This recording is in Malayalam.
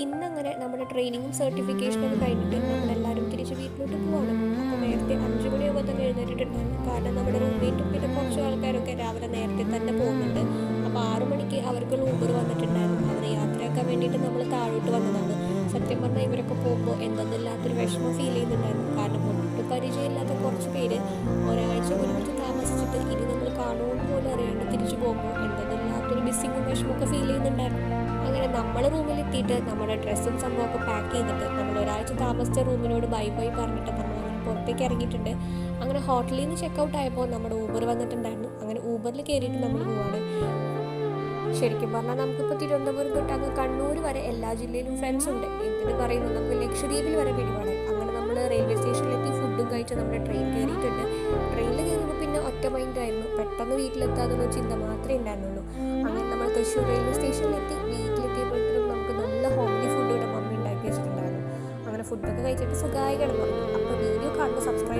ഇന്നങ്ങനെ നമ്മുടെ ട്രെയിനിങ്ങും സർട്ടിഫിക്കേഷനൊക്കെ കഴിഞ്ഞിട്ട് നമ്മളെല്ലാവരും തിരിച്ച് വീട്ടിലോട്ട് പോവാണ്. അപ്പോൾ നേരത്തെ 5 മണിയാകുമ്പോൾ തന്നെ എഴുന്നേറ്റിട്ടുണ്ടായിരുന്നു. കാരണം നമ്മുടെ റൂംമേറ്റും പിന്നെ കുറച്ച് ആൾക്കാരൊക്കെ രാവിലെ നേരത്തെ തന്നെ പോകുന്നുണ്ട്. അപ്പോൾ 6 മണിക്ക് അവർക്കുള്ള ഊബർ വന്നിട്ടുണ്ടായിരുന്നു. അവരെ യാത്രയാക്കാൻ വേണ്ടിയിട്ട് നമ്മൾ താഴോട്ട് വന്നതാണ്. സത്യം പറഞ്ഞാൽ ഇവരൊക്കെ പോകുമ്പോൾ എന്തെന്നില്ലാത്തൊരു വിഷമം ഫീൽ ചെയ്യുന്നുണ്ടായിരുന്നു. കാരണം ഒട്ടും പരിചയമില്ലാത്ത കുറച്ച് പേര് ഒരാഴ്ച ഒരുമിച്ച് താമസിച്ചിട്ട് ഇനി നമ്മൾ കാണുമെന്ന് പോലും അറിയാണ്ട് തിരിച്ചു പോകുമ്പോൾ എന്തെന്നില്ലാത്തൊരു മിസ്സിങ്ങും വിഷമമൊക്കെ ഫീൽ ചെയ്യുന്നുണ്ടായിരുന്നു. അങ്ങനെ നമ്മൾ റൂമിലെത്തിയിട്ട് നമ്മുടെ ഡ്രസ്സും സംഭവമൊക്കെ പാക്ക് ചെയ്തിട്ട് നമ്മൾ ഒരാഴ്ച താമസിച്ച റൂമിനോട് ബൈ ബൈ പറഞ്ഞിട്ട് നമ്മൾ അങ്ങനെ പുറത്തേക്ക് ഇറങ്ങിയിട്ടുണ്ട്. അങ്ങനെ ഹോട്ടലിൽ നിന്ന് ചെക്കൗട്ട് ആയപ്പോൾ നമ്മുടെ ഊബർ വന്നിട്ടുണ്ടായിരുന്നു. അങ്ങനെ ഊബറിൽ കയറിയിട്ട് നമ്മൾ പോവാണ്. ശരിക്കും പറഞ്ഞാൽ നമുക്കിപ്പോൾ തിരുവനന്തപുരം തൊട്ട് അങ്ങ് കണ്ണൂർ വരെ എല്ലാ ജില്ലയിലും ഫ്രണ്ട്സ് ഉണ്ട്. എന്തിനു പറയുന്നു, നമുക്ക് ലക്ഷദ്വീപിൽ വരെ പിടിപാടായി. അങ്ങനെ നമ്മൾ റെയിൽവേ സ്റ്റേഷനിലെത്തി ഫുഡും കഴിച്ച് നമ്മുടെ ട്രെയിൻ കയറിയിട്ടുണ്ട്. ട്രെയിനിൽ കയറുമ്പോൾ പിന്നെ ഒറ്റ മൈൻഡായിരുന്നു, പെട്ടെന്ന് വീട്ടിലെത്താന്നുള്ള ചിന്ത മാത്രമേ ഉണ്ടായിരുന്നുള്ളൂ. അങ്ങനെ നമ്മൾ തൃശ്ശൂർ റെയിൽവേ സ്റ്റേഷനിലെത്തി. വീട്ടിലെത്തിയപ്പോഴത്തേക്കും നമുക്ക് നല്ല ഹോംലി ഫുഡ് ഇവിടെ മമ്മി ഉണ്ടാക്കി വെച്ചിട്ടുണ്ടായിരുന്നു. അങ്ങനെ ഫുഡൊക്കെ കഴിച്ചിട്ട് സുഖമായി കിടന്നു. അപ്പോൾ വീഡിയോ കാണുമ്പോൾ സബ്സ്ക്രൈബ്